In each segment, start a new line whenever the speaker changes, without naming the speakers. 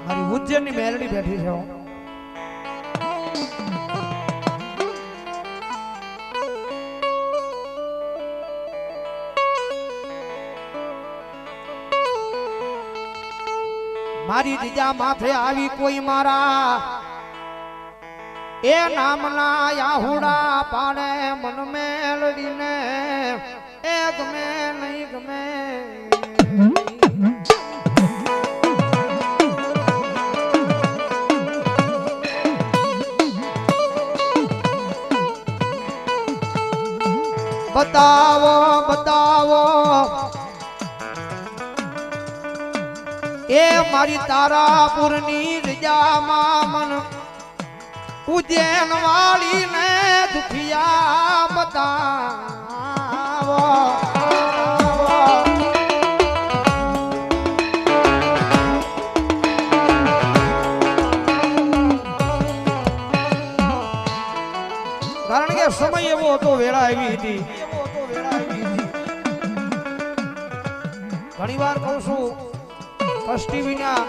મારી ઉજ્જૈનની મેલડી બેઠી છે મારી દીજા માથે આવી કોઈ મારા એ નામના યાહુડા પાડે મન મેલડીને એ ગમે નહીં ગમે બતાવો બતાવો એ મારી તારાપુરની રજામાં મન ઉજ્જૈન વાળી ને દુખિયા બતાવો કારણ કે સમય એવો હતો વેળા આવી હતી ઘણી વાર કહું છું કષ્ટી વિના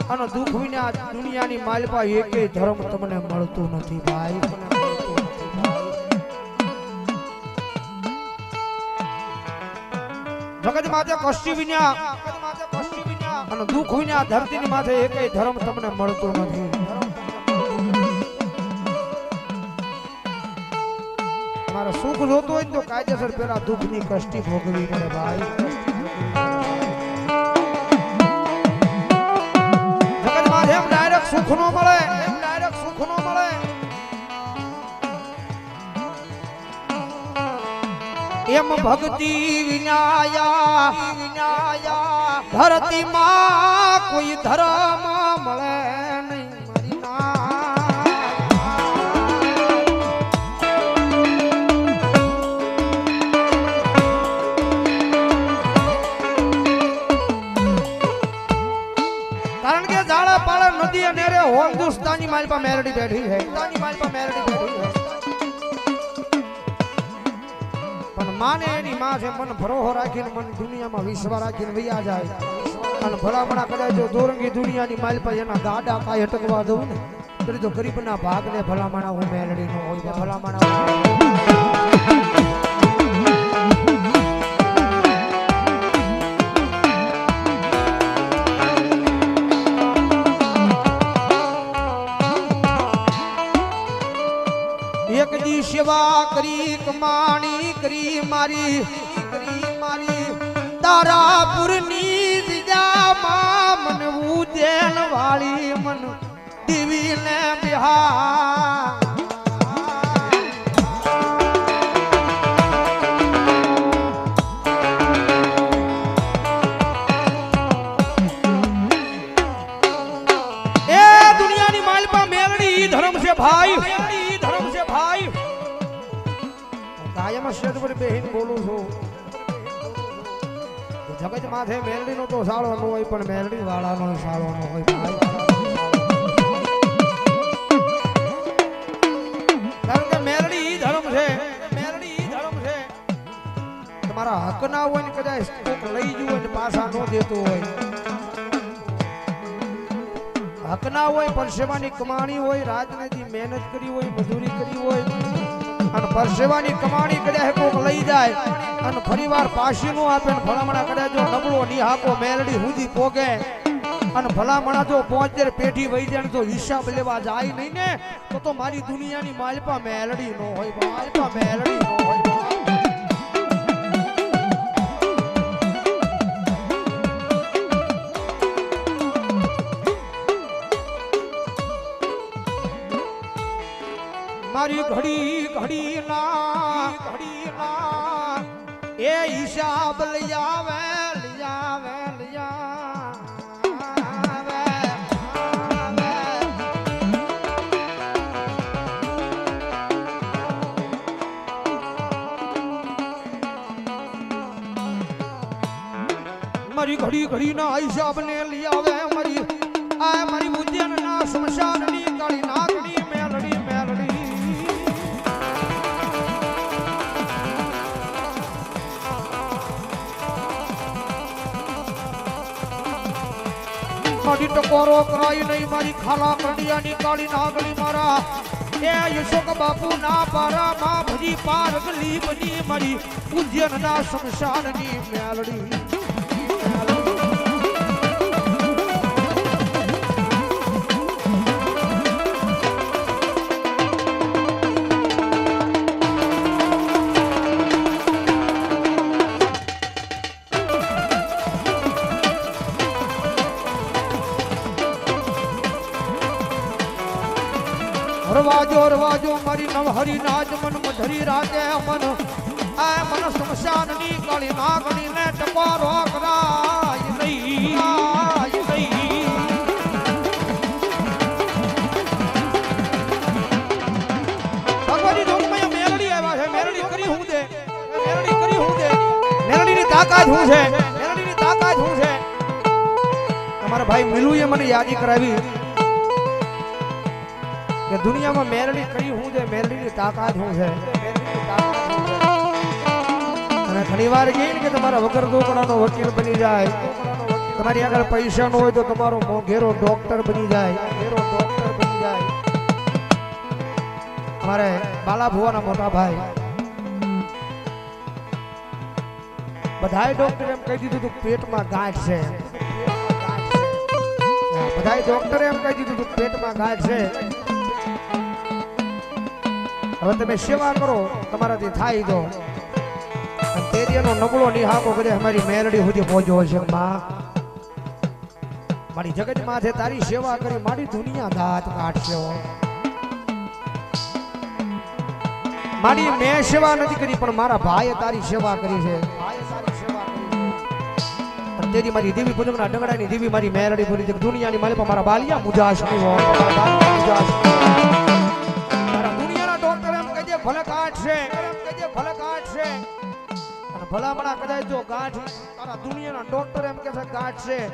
અને દુઃખ વિના દુનિયાની માલપા એકેય ધર્મ તમને મળતું નથી ભાઈ જગત માથે કષ્ટી વિના અને દુઃખ વિના ધરતીની માથે એકેય ધર્મ તમને મળતો નથી તમારે સુખ જોતું હોય તો કાયદેસર પેલા દુઃખની કષ્ટી ભોગવી પડે ભાઈ એમ ડાયરેક્ટ સુખ નો મળે એમ ભક્તિ વિનાયા ધરતી માં કોઈ ધર્મ મળે નહીં નદી અને રે હિન્દુસ્તાની માલપા મેલડી બેઠી છે પણ માને એની માં છે મન ભરોહો રાખીને મન દુનિયામાં વિશ્વાસ રાખીને વૈયા જાય અને ભલામણા કદાચ જો દોરંગી દુનિયાની માલપા એના ગાડા કાય અટકવા દઉં ને તો ગરીબના ભાગને ભલામણા હું મેલડી નો હોય ભલામણા એક દી સેવા કરી કમાણી કરી મારી તારાપુરની દીદામાં મન ઉજ્જૈન વાળી મન દીવીને બિહાર એ દુનિયાની માલપા મેલડી ધર્મ છે ભાઈ કાયમ શેર પર બેહીન બોલું છું જગત માથે મેલડી નો તો સાળો ન હોય પણ મેલડી વાળાનો સાળો ન હોય કારણ કે મેલડી ધર્મ છે તમારા હક ના હોય ને કદાચ કોક લઈ જવું હોય ને પાછા ન દેતો હોય હક ના હોય પરસેવાની કમાણી હોય રાજનીતિ મહેનત કરી હોય મજૂરી કરી હોય અને પરસેવાની કમાણી કદાચ કોક લઈ જાય અને ફરીવાર પાછી નો આપે ને ભલામણા કદાચ જો નબળો નિહાકો મેલડી સુધી પોગે અને ભલામણા જો 75 પેઢી વહી જાય તો હિસાબ લેવા જાય નહીં ને તો મારી દુનિયાની માલપા મેલડી નો હોય મારી ઘડી ના એ હિસાબ લઈ આવે મારી ઘડી ના હિસાબ ને લઈ આવે મારી ઉજ્જૈન ના સ્મશાન ની કાળી નાગની મેલડી ની ટકોરો કરાઈ નહીં મારી ખાલા કંડિયાની કાળી નાગણી મારા એ યશોક બાપુ ના પારા માં ભજી પારગલી બની મારી ઉજ્જૈનના શમશાનની મેલડી રવાજો મારી નવહરી નાજ મન મધરી રાતે મન આ મન શમશાનની કાળી નાગણી ને ટકોરો કરાય નહીં ભગવાનની જોગમાં મેલડી આવ્યા છે મેલડી કરી હું દે મેલડીની તાકાત હું છે અમારા ભાઈ મિલુએ મને યાદી કરાવી કે દુનિયામાં મેરડી કરી હું છે મેરડીની તાકાત હું છે અને ઘણીવાર કહીને કે તમારા વગર દોકડાનો વકીલ બની જાય તમારી આગળ પૈસા ન હોય તો તમારો મોંઘેરો ડોક્ટર બની જાય અમારે બાલા ભુવાના મોટા ભાઈ બધાય ડોક્ટર એમ કહી દીધું પેટમાં ગાંઠ છે બધાય ડોક્ટરે એમ કહી દીધું પેટમાં ગાંઠ છે હવે તમે સેવા કરો તમારાથી થાય તો તેરીનો નબળો નિહાકો કરે અમારી મેરડી સુધી પહોંચ્યો છે માં મારી જગત માથે તારી સેવા કરી મારી દુનિયા દાંત કાઢશે મારી મેં સેવા નથી કરી પણ મારા ભાઈએ તારી સેવા કરી છે તેરી મારી દેવી પૂજકના ડંગડાની દેવી મારી મેરડી પૂરી દુનિયાની માલિક મારા બાલિયા મુજાશ ભલે ગાંઠ છે અને ભલામણા કદાચ જો ગાંઠ તારા દુનિયાના ડોક્ટર એમ કે છે ગાંઠ છે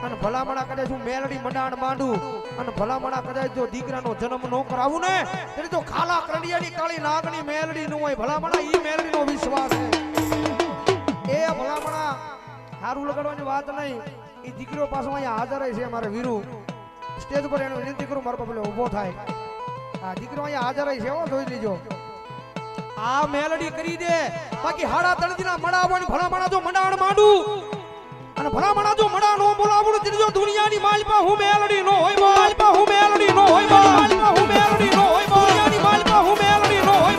અને ભલામણા કદાચ હું મેલડી મંડાણ માંડું અને ભલામણા કદાચ જો દીકરાનો જન્મ ન કરાવું ને એટલે જો ખાલા કંડિયાની કાળી નાગણી મેલડી નું હોય ભલામણા ઈ મેલડીનો વિશ્વાસ છે એ ભલામણા સારું લગાડવાની વાત નહીં એ દીકરો પાછો અહીંયા હાજર છે મારે વીરુ સ્ટેજ પર એનો વિનંતી કરું મારો પેલો ઊભો થાય આ દીકરો અહીંયા હાજર છે એવો જોઈ લેજો આ મેલડી કરી દે બાકી હાડા તળદીના મડાવવાની ભલામણા જો મંડાણ માંડું અને ભલામણા જો મંડા નો બોલાવડું ત્રીજો દુનિયાની માલપા હું મેલડી નો હોય માલપા હું મેલડી નો હોય માલપા હું મેલડી નો હોય દુનિયાની માલપા હું મેલડી નો હોય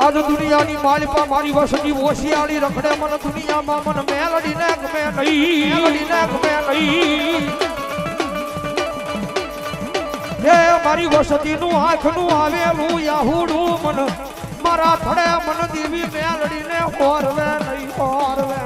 આજ દુનિયાની માલપા મારી વસતી ઓશિયાળી રખડે મન દુનિયામાં મન મેલડી ને ગમે નહીં હે મારી વસતી નું આંખ નું આવેલું યાહુડું મન મારા થડે મન દેવી મેલડી ને હોરવે નહીં હોરવે